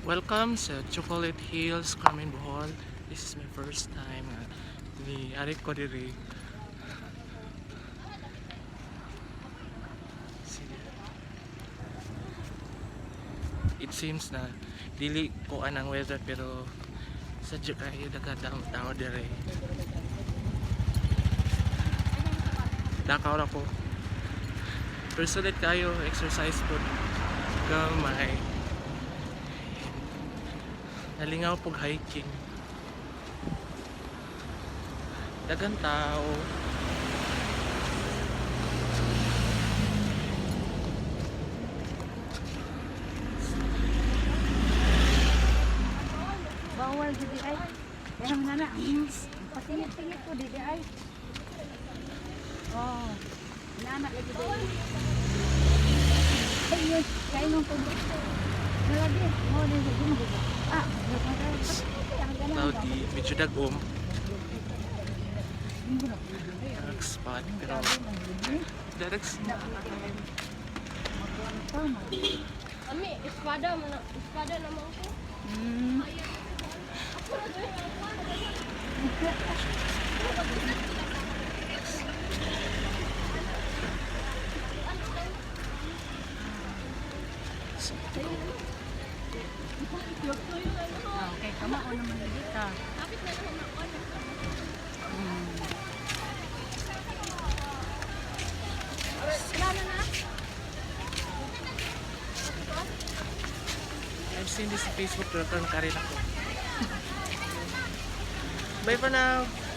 Welcome sa Chocolate Hills, Carmen Bohol. This is my first time ni ari ko diri. It seems na dili ko anang weather pero sadyo kayo daghang tao diri. Dakaw ra ko. Personal kayo exercise po gamay. Nalingaw pog hiking. Daghang tao. Bawal di ay. Kaya nga na. Patingit-tingit ko di ay. Oh. Inanak lagi di. Ay, yun. Kaya nung tubig. Nalagi. Mo din sa gino. Ah, Tao di medyo dagom. Dark spot pero direct Kami, espada naman ko. Okay, kama ko naman dito. Kapit na naman ako. Kilala na? I've seen this sa Facebook pero turn ka rin ako. Bye for now!